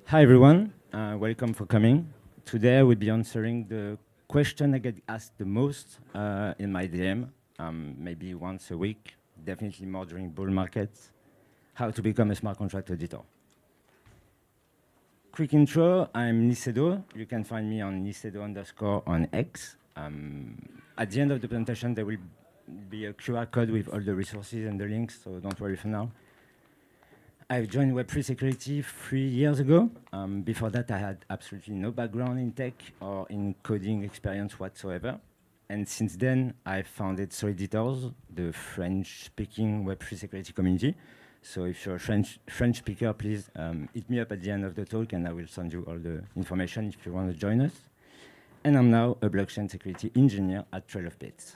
Hi everyone, welcome for coming. Today I will be answering the question I get asked the most in my DM, maybe once a week, definitely more during bull markets, how to become a smart contract auditor. Quick intro, I'm Nisedo. You can find me on nisedo_ on X. At the end of the presentation, there will be a QR code with all the resources and the links, so don't worry for now. I've joined Web3 Security 3 years ago. Before that, I had absolutely no background in tech or in coding experience whatsoever. And since then, I founded Auditors, the French-speaking Web3 security community. So if you're a French speaker, please hit me up at the end of the talk and I will send you all the information if you want to join us. And I'm now a blockchain security engineer at Trail of Bits.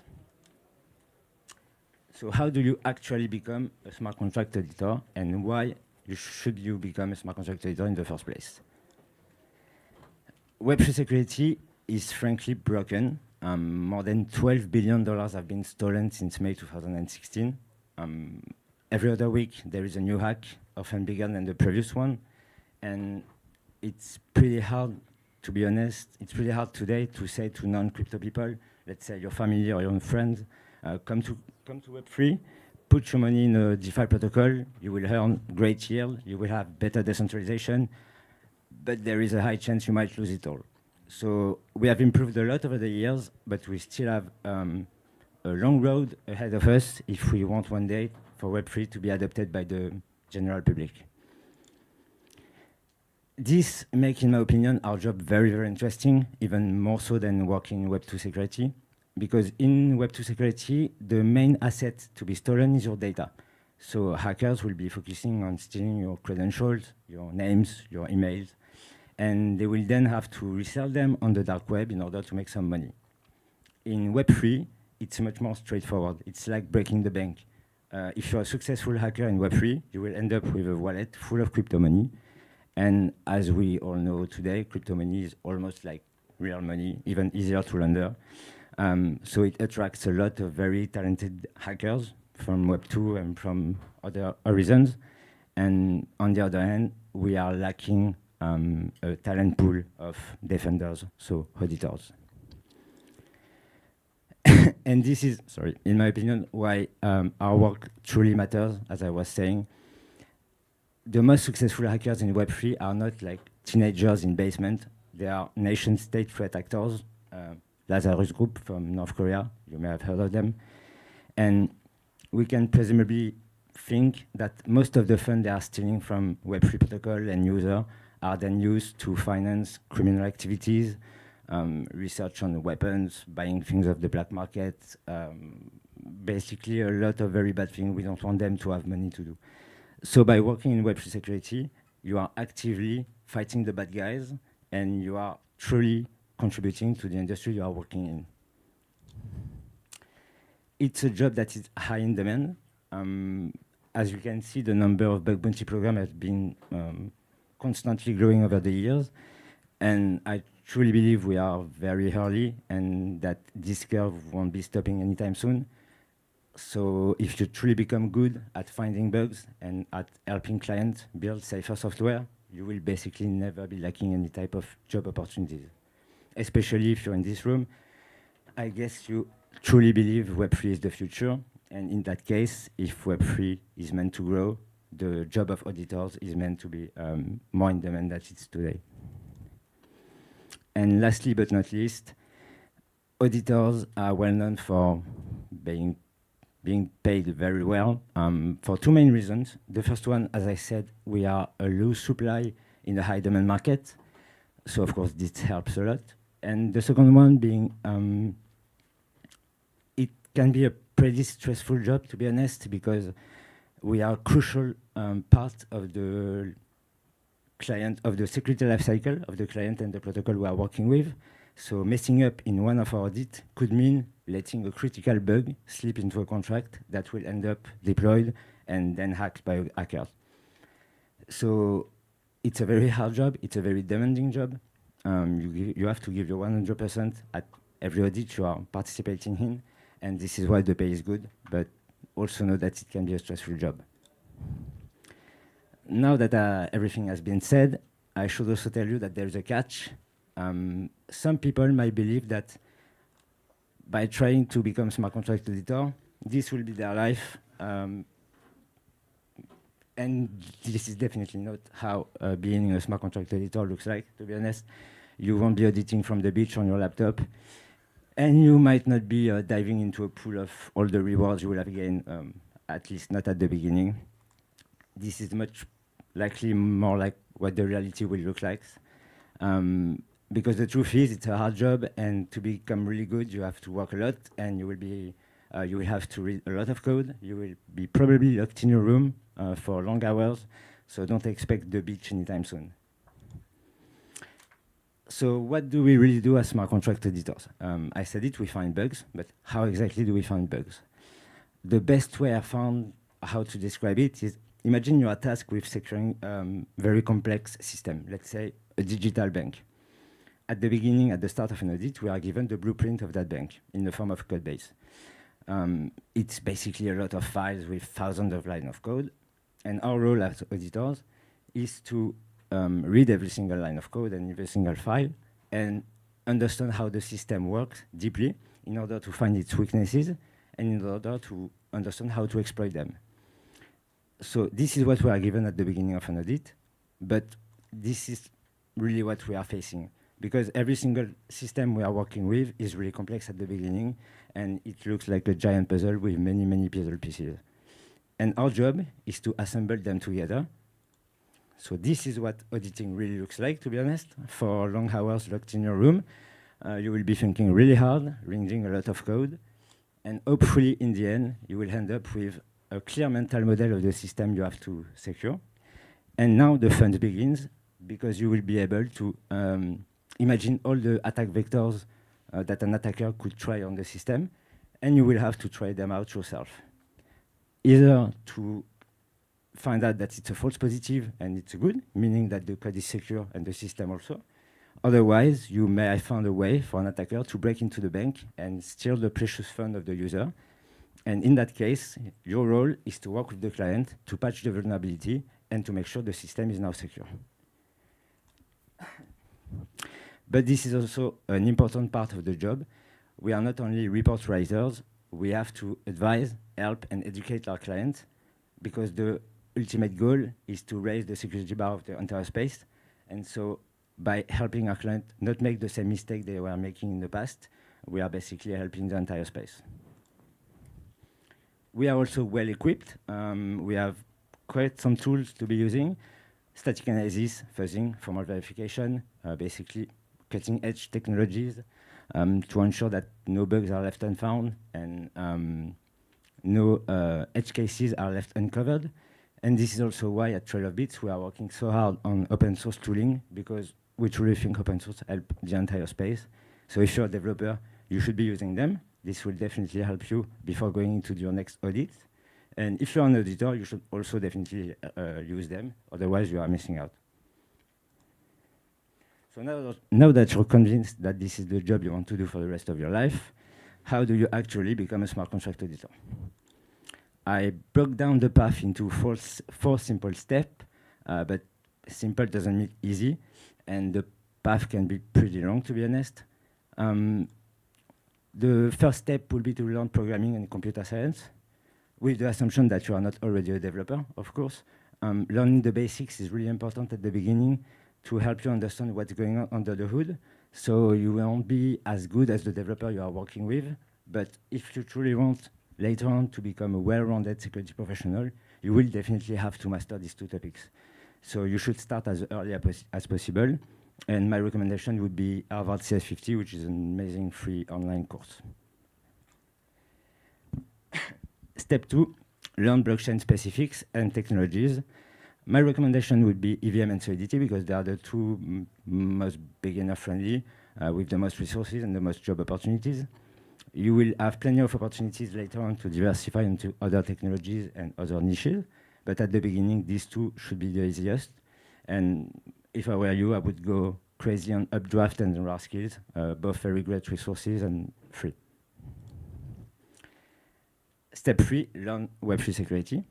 So how do you actually become a smart contract auditor, and why should you become a smart contract auditor in the first place? Web3 security is frankly broken. More than $12 billion have been stolen since May 2016. Every other week there is a new hack, often bigger than the previous one. And it's pretty hard, to be honest, it's pretty hard today to say to non-crypto people, let's say your family or your own friends, come to Web3, put your money in a DeFi protocol, you will earn great yield, you will have better decentralization, but there is a high chance you might lose it all. So we have improved a lot over the years, but we still have a long road ahead of us if we want one day for Web3 to be adopted by the general public. This makes, in my opinion, our job very, very interesting, even more so than working in Web2 security. Because in Web2 security, the main asset to be stolen is your data. So hackers will be focusing on stealing your credentials, your names, your emails, and they will then have to resell them on the dark web in order to make some money. In Web3, it's much more straightforward. It's like breaking the bank. If you're a successful hacker in Web3, you will end up with a wallet full of crypto money. And as we all know today, crypto money is almost like real money, even easier to launder. So it attracts a lot of very talented hackers from Web2 and from other reasons. And on the other hand, we are lacking a talent pool of defenders, so auditors. And this is, sorry, in my opinion, why our work truly matters, as I was saying. The most successful hackers in Web3 are not like teenagers in basement. They are nation-state threat actors. Lazarus Group from North Korea, you may have heard of them. And we can presumably think that most of the funds they are stealing from Web3 protocol and user are then used to finance criminal activities, research on weapons, buying things off the black market, basically a lot of very bad things we don't want them to have money to do. So by working in Web3 security, you are actively fighting the bad guys and you are truly contributing to the industry you are working in. It's a job that is high in demand. As you can see, the number of bug bounty programs has been constantly growing over the years. And I truly believe we are very early and that this curve won't be stopping anytime soon. So if you truly become good at finding bugs and at helping clients build safer software, you will basically never be lacking any type of job opportunities. Especially if you're in this room, I guess you truly believe Web3 is the future. And in that case, if Web3 is meant to grow, the job of auditors is meant to be more in demand than it is today. And lastly, but not least, auditors are well known for being paid very well for two main reasons. The first one, as I said, we are a low supply in a high demand market. So of course, this helps a lot. And the second one being, it can be a pretty stressful job, to be honest, because we are a crucial part of the client, of the security lifecycle of the client and the protocol we are working with. So messing up in one of our audits could mean letting a critical bug slip into a contract that will end up deployed and then hacked by hackers. So it's a very hard job, it's a very demanding job. You have to give your 100% at every audit you are participating in, and this is why the pay is good, but also know that it can be a stressful job. Now that everything has been said, I should also tell you that there's a catch. Some people might believe that by trying to become smart contract auditor, this will be their life. And this is definitely not how being a smart contract auditor looks like, to be honest. You won't be auditing from the beach on your laptop. And you might not be diving into a pool of all the rewards you will have gained, at least not at the beginning. This is much likely more like what the reality will look like. Because the truth is, it's a hard job, and to become really good, you have to work a lot, and you will have to read a lot of code. You will be probably locked in your room for long hours, so don't expect the beach anytime soon. So what do we really do as smart contract auditors? I said it, we find bugs, but how exactly do we find bugs? The best way I found how to describe it is, imagine you are tasked with securing very complex system, let's say a digital bank. At the beginning, at the start of an audit, we are given the blueprint of that bank in the form of code base. It's basically a lot of files with thousands of lines of code. And our role as auditors is to read every single line of code and every single file and understand how the system works deeply in order to find its weaknesses and in order to understand how to exploit them. So this is what we are given at the beginning of an audit, but this is really what we are facing, because every single system we are working with is really complex at the beginning, and it looks like a giant puzzle with many, many puzzle pieces. And our job is to assemble them together. So this is what auditing really looks like, to be honest. For long hours locked in your room, you will be thinking really hard, reading a lot of code, and hopefully in the end, you will end up with a clear mental model of the system you have to secure. And now the fun begins, because you will be able to imagine all the attack vectors that an attacker could try on the system, and you will have to try them out yourself. Either to find out that it's a false positive and it's good, meaning that the code is secure and the system also. Otherwise, you may have found a way for an attacker to break into the bank and steal the precious fund of the user. And in that case, your role is to work with the client to patch the vulnerability and to make sure the system is now secure. But this is also an important part of the job. We are not only report writers, we have to advise, help, and educate our clients, because the ultimate goal is to raise the security bar of the entire space. And so by helping our client not make the same mistake they were making in the past, we are basically helping the entire space. We are also well equipped. We have quite some tools to be using. Static analysis, fuzzing, formal verification, basically cutting edge technologies to ensure that no bugs are left unfound and no edge cases are left uncovered. And this is also why at Trail of Bits we are working so hard on open source tooling, because we truly think open source help the entire space. So if you're a developer, you should be using them. This will definitely help you before going into your next audit. And if you're an auditor, you should also definitely use them, otherwise you are missing out. So now that you're convinced that this is the job you want to do for the rest of your life, how do you actually become a smart contract auditor? I broke down the path into four simple steps, but simple doesn't mean easy, and the path can be pretty long, to be honest. The first step will be to learn programming and computer science, with the assumption that you are not already a developer, of course. Learning the basics is really important at the beginning to help you understand what's going on under the hood, so you won't be as good as the developer you are working with. But if you truly want later on to become a well-rounded security professional, you will definitely have to master these two topics. So you should start as early as possible. And my recommendation would be Harvard CS50, which is an amazing free online course. Step 2, learn blockchain specifics and technologies. My recommendation would be EVM and Solidity, because they are the two most beginner-friendly, with the most resources and the most job opportunities. You will have plenty of opportunities later on to diversify into other technologies and other niches, but at the beginning, these two should be the easiest. And if I were you, I would go crazy on Updraft and Rare Skills, both very great resources and free. Step 3, learn Web3 security.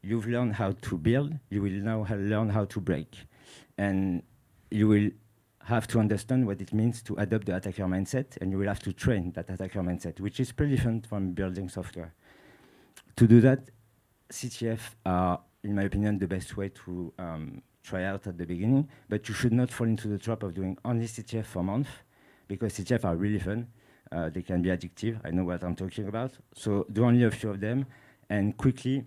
You've learned how to build, you will now learn how to break. And you will have to understand what it means to adopt the attacker mindset, and you will have to train that attacker mindset, which is pretty different from building software. To do that, CTF are, in my opinion, the best way to try out at the beginning, but you should not fall into the trap of doing only CTF for months, because CTF are really fun. They can be addictive. I know what I'm talking about. So do only a few of them, and quickly,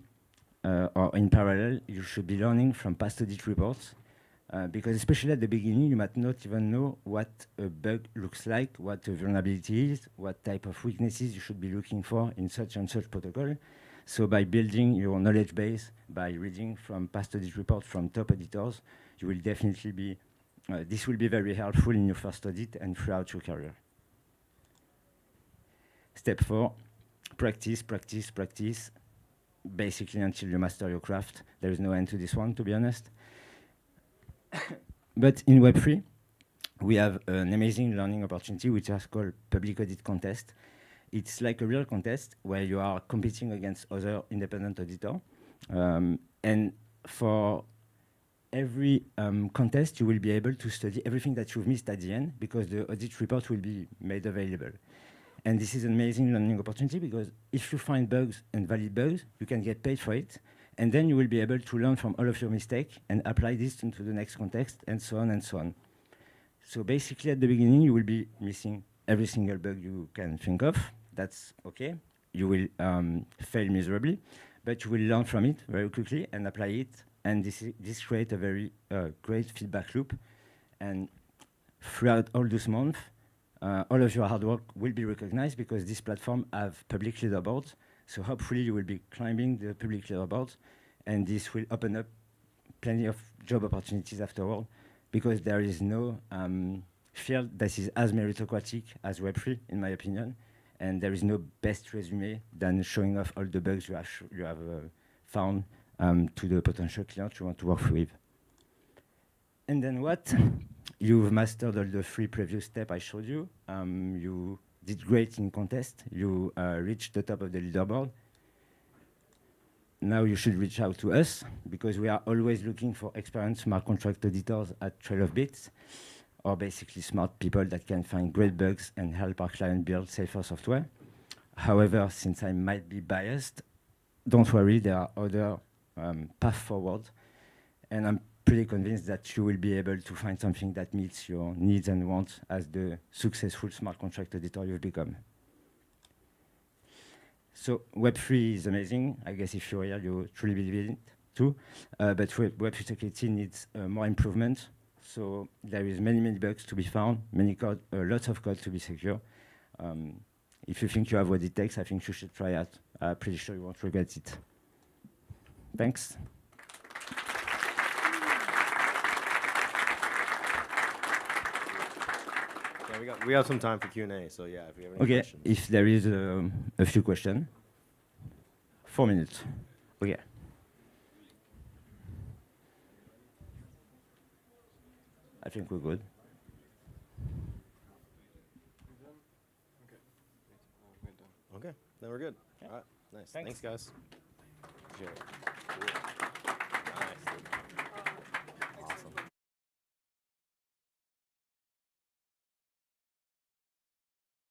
or in parallel, you should be learning from past audit reports, because especially at the beginning, you might not even know what a bug looks like, what a vulnerability is, what type of weaknesses you should be looking for in such and such protocol. So by building your knowledge base, by reading from past audit reports from top auditors, you will definitely be, this will be very helpful in your first audit and throughout your career. Step 4, practice, practice, practice, basically until you master your craft. There is no end to this one, to be honest. But in Web3, we have an amazing learning opportunity, which is called Public Audit Contest. It's like a real contest where you are competing against other independent auditors. And for every contest, you will be able to study everything that you've missed at the end, because the audit report will be made available. And this is an amazing learning opportunity, because if you find bugs and valid bugs, you can get paid for it. And then you will be able to learn from all of your mistakes and apply this into the next context, and so on and so on. So basically, at the beginning, you will be missing every single bug you can think of. That's okay. You will fail miserably, but you will learn from it very quickly and apply it. And this creates a very great feedback loop. And throughout all those months, all of your hard work will be recognized, because this platform have public leaderboards. So hopefully you will be climbing the public leaderboards, and this will open up plenty of job opportunities afterward, because there is no field that is as meritocratic as Web3, in my opinion. And there is no best resume than showing off all the bugs you have found to the potential clients you want to work with. And then what? You've mastered all the 3 previous steps I showed you. You did great in contest. You reached the top of the leaderboard. Now you should reach out to us, because we are always looking for experienced smart contract auditors at Trail of Bits, or basically smart people that can find great bugs and help our client build safer software. However, since I might be biased, don't worry, there are other paths forward. And I'm pretty convinced that you will be able to find something that meets your needs and wants as the successful smart contract auditor you've become. So Web3 is amazing. I guess if you're here, you truly believe in it too. But Web3 security needs more improvement. So there is many bugs to be found, lots of code to be secure. If you think you have what it takes, I think you should try it. I'm pretty sure you won't regret it. Thanks. Yeah, we have some time for Q&A, so yeah, if you have any questions. If there is a few questions. 4 minutes. Okay. I think we're good. Okay, then we're good. Yeah. All right, nice. Thanks. Thanks guys. Appreciate it.